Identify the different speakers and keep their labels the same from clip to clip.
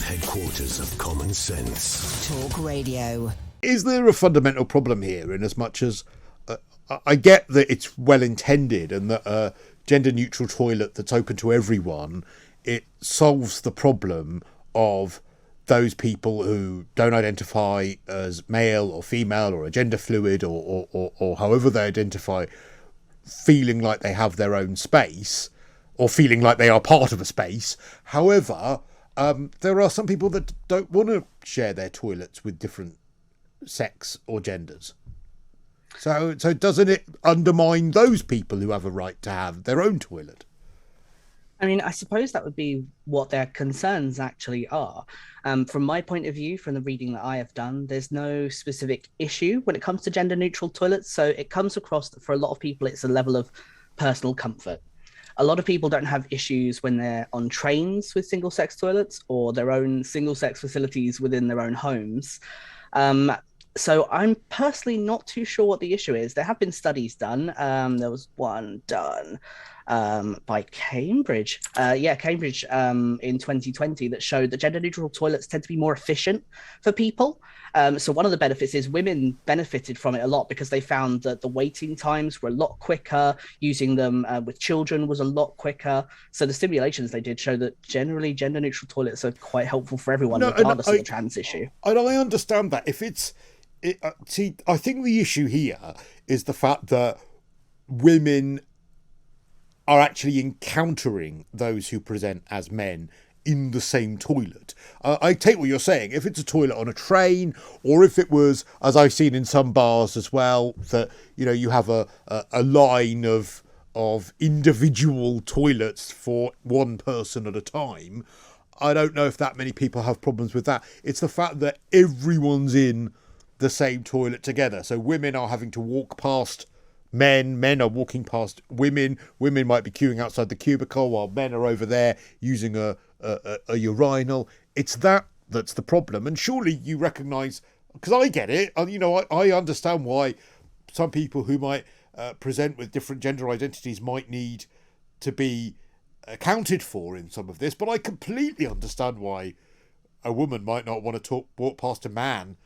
Speaker 1: headquarters of common sense.
Speaker 2: Talk Radio.
Speaker 3: Is there a fundamental problem here in as much as I get that it's well intended and that a gender neutral toilet that's open to everyone, it solves the problem of those people who don't identify as male or female or a gender fluid or however they identify, feeling like they have their own space or feeling like they are part of a space. However, there are some people that don't want to share their toilets with different sex or genders. So doesn't it undermine those people who have a right to have their own toilet?
Speaker 4: I mean, I suppose that would be what their concerns actually are. From my point of view, from the reading that I have done, there's no specific issue when it comes to gender neutral toilets. So it comes across that for a lot of people, it's a level of personal comfort. A lot of people don't have issues when they're on trains with single sex toilets or their own single sex facilities within their own homes. So I'm personally not too sure what the issue is. There have been studies done. There was one done by Cambridge. Cambridge in 2020 that showed that gender neutral toilets tend to be more efficient for people. So one of the benefits is women benefited from it a lot because they found that the waiting times were a lot quicker. Using them with children was a lot quicker. So the simulations they did show that generally gender neutral toilets are quite helpful for everyone, regardless of the trans issue.
Speaker 3: And I understand that. I think the issue here is the fact that women are actually encountering those who present as men in the same toilet. I take what you're saying. If it's a toilet on a train, or if it was, as I've seen in some bars as well, that you have a line of individual toilets for one person at a time, I don't know if that many people have problems with that. It's the fact that everyone's in the same toilet together. So women are having to walk past men are walking past women might be queuing outside the cubicle while men are over there using a urinal. It's that's the problem. And surely you recognise, because I get it, I understand why some people who might present with different gender identities might need to be accounted for in some of this, but I completely understand why a woman might not want to walk past a man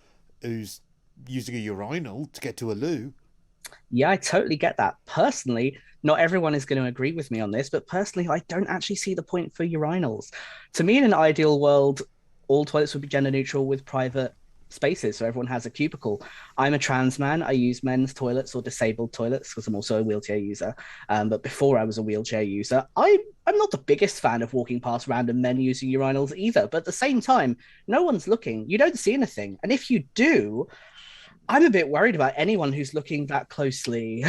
Speaker 3: who's using a urinal to get to a loo.
Speaker 4: Yeah, I totally get that. Personally, not everyone is going to agree with me on this, but personally, I don't actually see the point for urinals. To me, in an ideal world, all toilets would be gender neutral with private spaces, so everyone has a cubicle. I'm a trans man. I use men's toilets or disabled toilets because I'm also a wheelchair user. But before I was a wheelchair user, I'm not the biggest fan of walking past random men using urinals either. But at the same time, no one's looking. You don't see anything. And if you do, I'm a bit worried about anyone who's looking that closely,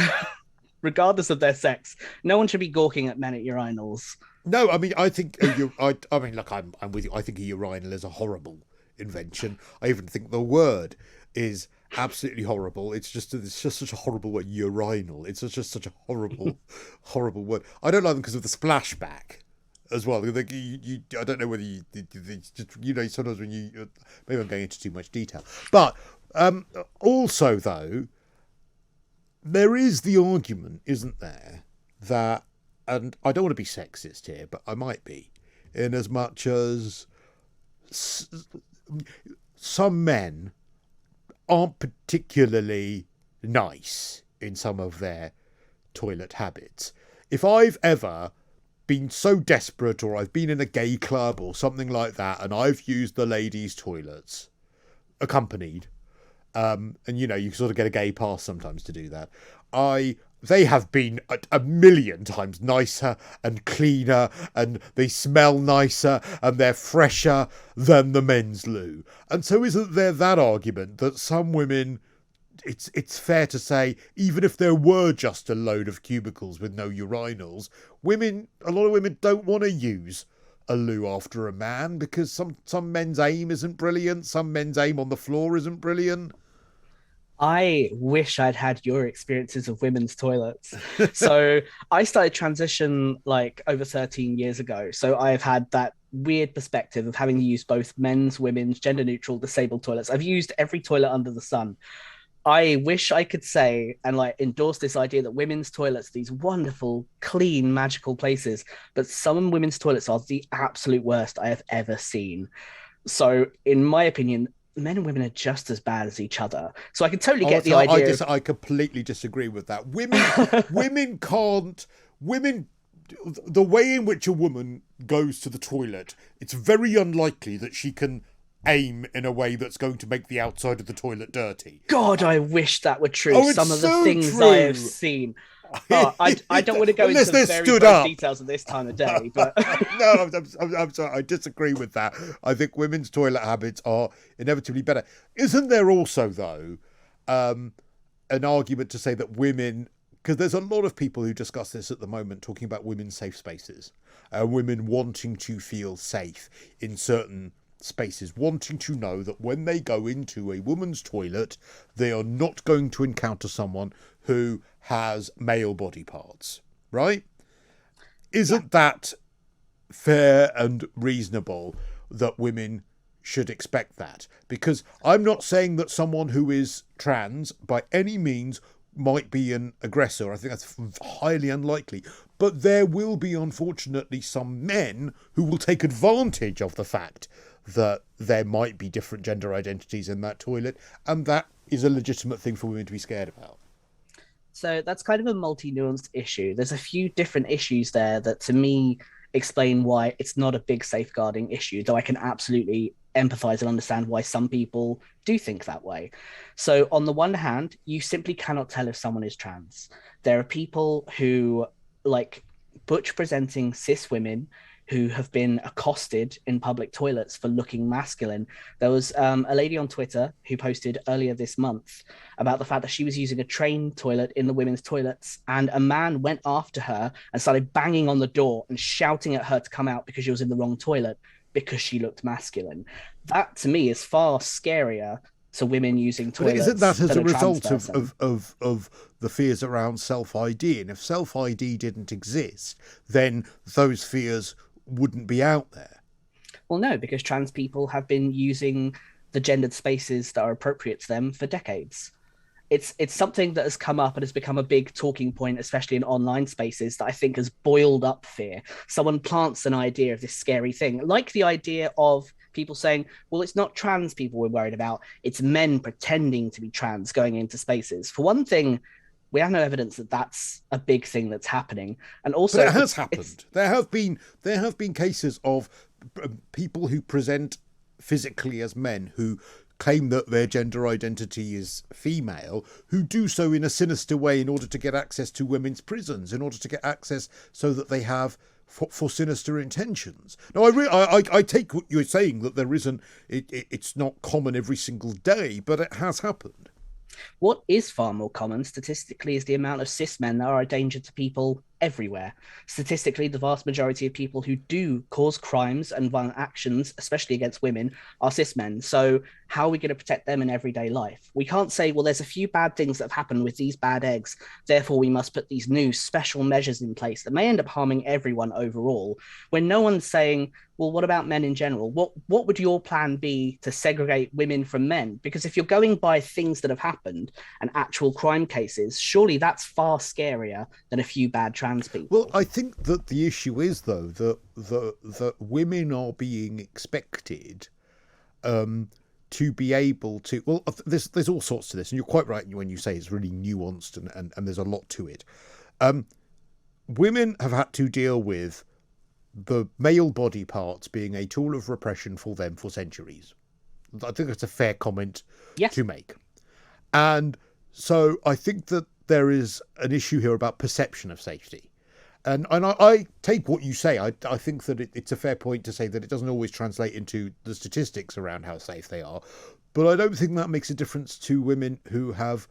Speaker 4: regardless of their sex. No one should be gawking at men at urinals.
Speaker 3: No, I mean, I think look, I'm with you. I think a urinal is a horrible invention. I even think the word is absolutely horrible. It's just such a horrible word, urinal. It's just such a horrible, horrible word. I don't like them because of the splashback as well. I don't know whether sometimes when maybe I'm going into too much detail, but also though, there is the argument, isn't there, that, and I don't want to be sexist here, but I might be, in as much as some men aren't particularly nice in some of their toilet habits. If I've ever been so desperate, or I've been in a gay club or something like that, and I've used the ladies' toilets accompanied, and you sort of get a gay pass sometimes to do that, they have been a million times nicer and cleaner, and they smell nicer and they're fresher than the men's loo. And so isn't there that argument that some women, it's fair to say, even if there were just a load of cubicles with no urinals, a lot of women don't want to use a loo after a man because some men's aim isn't brilliant, some men's aim on the floor isn't brilliant.
Speaker 4: I wish I'd had your experiences of women's toilets. So I started transition like over 13 years ago. So I've had that weird perspective of having to use both men's, women's, gender neutral, disabled toilets. I've used every toilet under the sun. I wish I could say and endorse this idea that women's toilets, these wonderful, clean, magical places, but some women's toilets are the absolute worst I have ever seen. So, in my opinion, men and women are just as bad as each other. So I can totally
Speaker 3: Oh,
Speaker 4: get the
Speaker 3: so
Speaker 4: idea of
Speaker 3: I completely disagree with that. Women can't. Women, the way in which a woman goes to the toilet, it's very unlikely that she can aim in a way that's going to make the outside of the toilet dirty.
Speaker 4: God, I wish that were true.
Speaker 3: Oh, it's
Speaker 4: Some of the
Speaker 3: so
Speaker 4: things I have
Speaker 3: true.
Speaker 4: seen. Oh, I don't want to go
Speaker 3: Unless
Speaker 4: into
Speaker 3: they're
Speaker 4: very
Speaker 3: stood
Speaker 4: gross
Speaker 3: up.
Speaker 4: details at this time of day, but
Speaker 3: No, I'm sorry. I disagree with that. I think women's toilet habits are inevitably better. Isn't there also, though, an argument to say that women, because there's a lot of people who discuss this at the moment, talking about women's safe spaces, women wanting to feel safe in certain spaces, wanting to know that when they go into a woman's toilet, they are not going to encounter someone who has male body parts, right? Isn't that fair and reasonable that women should expect that? Because I'm not saying that someone who is trans by any means might be an aggressor. I think that's highly unlikely. But there will be, unfortunately, some men who will take advantage of the fact that there might be different gender identities in that toilet, and that is a legitimate thing for women to be scared about.
Speaker 4: so that's kind of a multi-nuanced issue. There's a few different issues there that to me explain why it's not a big safeguarding issue, though I can absolutely empathize and understand why some people do think that way. So on the one hand, you simply cannot tell if someone is trans. There are people who like butch presenting cis women who have been accosted in public toilets for looking masculine. There was a lady on Twitter who posted earlier this month about the fact that she was using a train toilet in the women's toilets, and a man went after her and started banging on the door and shouting at her to come out because she was in the wrong toilet because she looked masculine. That to me is far scarier to women using
Speaker 3: But isn't
Speaker 4: toilets
Speaker 3: that as
Speaker 4: than
Speaker 3: a
Speaker 4: a trans
Speaker 3: result
Speaker 4: person.
Speaker 3: of the fears around self-ID? And if self-ID didn't exist, then those fears wouldn't be out there.
Speaker 4: Well, no, because trans people have been using the gendered spaces that are appropriate to them for decades. It's something that has come up and has become a big talking point, especially in online spaces, that I think has boiled up fear. Someone plants an idea of this scary thing, like the idea of people saying, well, it's not trans people we're worried about, it's men pretending to be trans going into spaces. For one thing, we have no evidence that that's a big thing that's happening. And
Speaker 3: But
Speaker 4: also,
Speaker 3: it has
Speaker 4: it's
Speaker 3: happened. There have been cases of people who present physically as men who claim that their gender identity is female, who do so in a sinister way in order to get access to women's prisons, in order to get access so that they have for sinister intentions. Now, I take what you're saying, that there isn't, it's not common every single day, but it has happened.
Speaker 4: What is far more common statistically is the amount of cis men that are a danger to people everywhere. Statistically, the vast majority of people who do cause crimes and violent actions, especially against women, are cis men. So, how are we going to protect them in everyday life? We can't say, well, there's a few bad things that have happened with these bad eggs, therefore, we must put these new special measures in place that may end up harming everyone overall, when no one's saying, well, what about men in general? What would your plan be to segregate women from men? Because if you're going by things that have happened and actual crime cases, surely that's far scarier than a few bad trans
Speaker 3: Well,
Speaker 4: people.
Speaker 3: I think that the issue is, though, that women are being expected to be able to. Well, there's all sorts to this, and you're quite right when you say it's really nuanced and there's a lot to it. Women have had to deal with the male body parts being a tool of repression for them for centuries. I think that's a fair comment
Speaker 4: Yes.
Speaker 3: to make. And so I think that there is an issue here about perception of safety. And I take what you say. I think that it's a fair point to say that it doesn't always translate into the statistics around how safe they are. But I don't think that makes a difference to women who have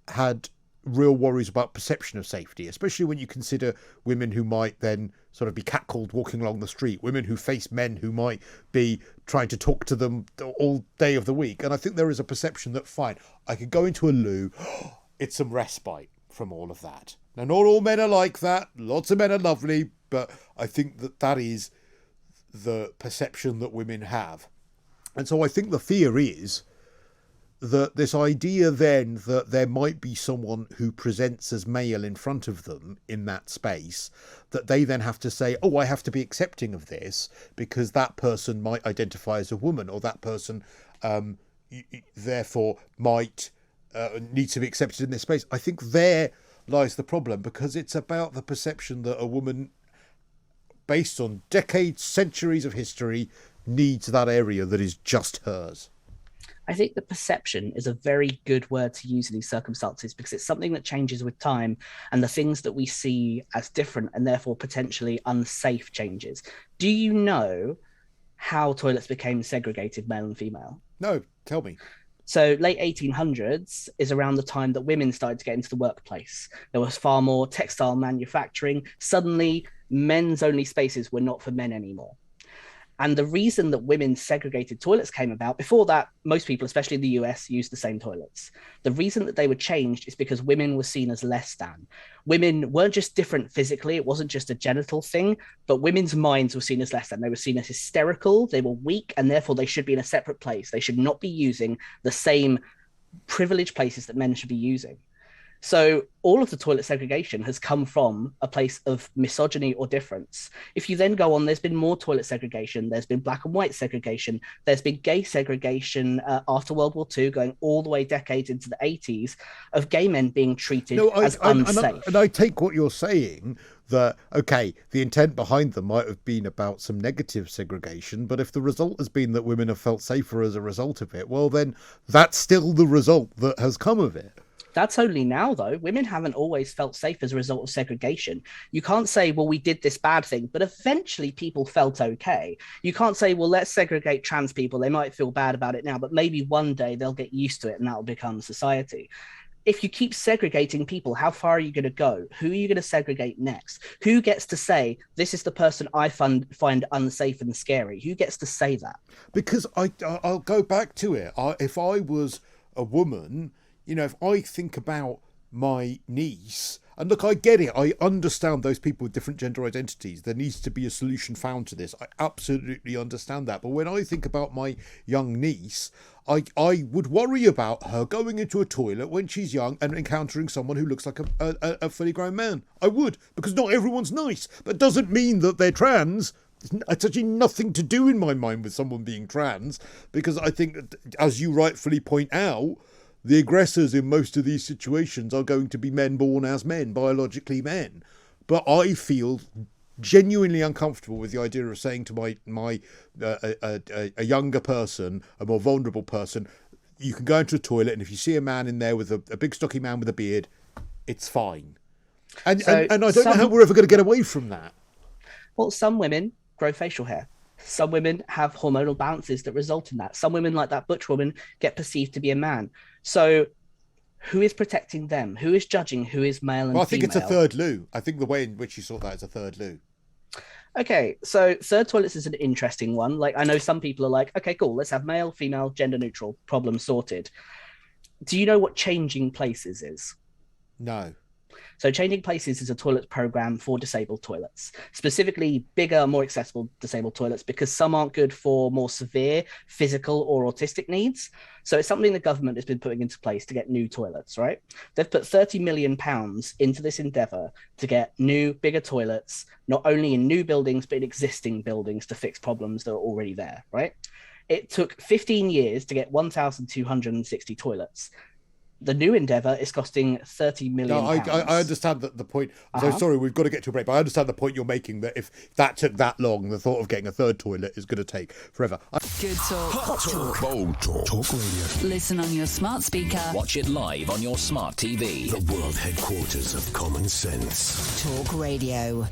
Speaker 3: had real worries about perception of safety, especially when you consider women who might then sort of be catcalled walking along the street, women who face men who might be trying to talk to them all day of the week. And I think there is a perception that, fine, I could go into a loo, it's some respite from all of that. Now, not all men are like that. Lots of men are lovely, but I think that that is the perception that women have. And so I think the fear is that this idea then that there might be someone who presents as male in front of them in that space, that they then have to say, oh, I have to be accepting of this because that person might identify as a woman, or that person therefore might need to be accepted in this space. I think there lies the problem, because it's about the perception that a woman, based on decades, centuries of history, needs that area that is just hers.
Speaker 4: I think the perception is a very good word to use in these circumstances, because it's something that changes with time, and the things that we see as different and therefore potentially unsafe changes. Do you know how toilets became segregated, male and female?
Speaker 3: No, tell me.
Speaker 4: So late 1800s is around the time that women started to get into the workplace. There was far more textile manufacturing. Suddenly, men's only spaces were not for men anymore. And the reason that women's segregated toilets came about, before that, most people, especially in the US, used the same toilets. The reason that they were changed is because women were seen as less than. Women weren't just different physically, it wasn't just a genital thing, but women's minds were seen as less than. They were seen as hysterical, they were weak, and therefore they should be in a separate place. They should not be using the same privileged places that men should be using. So all of the toilet segregation has come from a place of misogyny or difference. If you then go on, there's been more toilet segregation. There's been black and white segregation. There's been gay segregation after World War II, going all the way decades into the 80s, of gay men being treated as unsafe.
Speaker 3: And I take what you're saying, that, okay, the intent behind them might have been about some negative segregation, but if the result has been that women have felt safer as a result of it, well, then that's still the result that has come of it.
Speaker 4: That's only now, though. Women haven't always felt safe as a result of segregation. You can't say, well, we did this bad thing, but eventually people felt okay. You can't say, well, let's segregate trans people. They might feel bad about it now, but maybe one day they'll get used to it and that'll become society. If you keep segregating people, how far are you going to go? Who are you going to segregate next? Who gets to say, this is the person I find unsafe and scary? Who gets to say that?
Speaker 3: Because I'll go back to it. If I was a woman, you know, if I think about my niece, and look, I get it. I understand those people with different gender identities. There needs to be a solution found to this. I absolutely understand that. But when I think about my young niece, I would worry about her going into a toilet when she's young and encountering someone who looks like a fully grown man. I would, because not everyone's nice. But doesn't mean that they're trans. It's actually nothing to do in my mind with someone being trans, because I think, as you rightfully point out, the aggressors in most of these situations are going to be men born as men, biologically men. But I feel genuinely uncomfortable with the idea of saying to a younger person, a more vulnerable person, you can go into a toilet and if you see a man in there with a big stocky man with a beard, it's fine. And I don't know how we're ever going to get away from that.
Speaker 4: Well, some women grow facial hair. Some women have hormonal balances that result in that. Some women, like that butch woman, get perceived to be a man. So who is protecting them? Who is judging who is male and female?
Speaker 3: I think it's a third loo. I think the way in which you sort that is a third loo.
Speaker 4: Okay, so third toilets is an interesting one. Like, I know some people are like, okay, cool, let's have male, female, gender neutral, problem sorted. Do you know what changing places is?
Speaker 3: No.
Speaker 4: So Changing Places is a toilet program for disabled toilets, specifically bigger, more accessible disabled toilets, because some aren't good for more severe physical or autistic needs. So it's something the government has been putting into place to get new toilets, right? They've put £30 million into this endeavor to get new, bigger toilets, not only in new buildings, but in existing buildings to fix problems that are already there, right? It took 15 years to get 1,260 toilets. The new endeavour is costing £30 million.
Speaker 3: No, I understand the point. So sorry, we've got to get to a break. But I understand the point you're making, that if that took that long, the thought of getting a third toilet is going to take forever.
Speaker 2: Good talk.
Speaker 1: Hot talk. Bold talk. Talk radio.
Speaker 2: Listen on your smart speaker.
Speaker 5: Watch it live on your smart TV.
Speaker 1: The world headquarters of common sense.
Speaker 2: Talk Radio.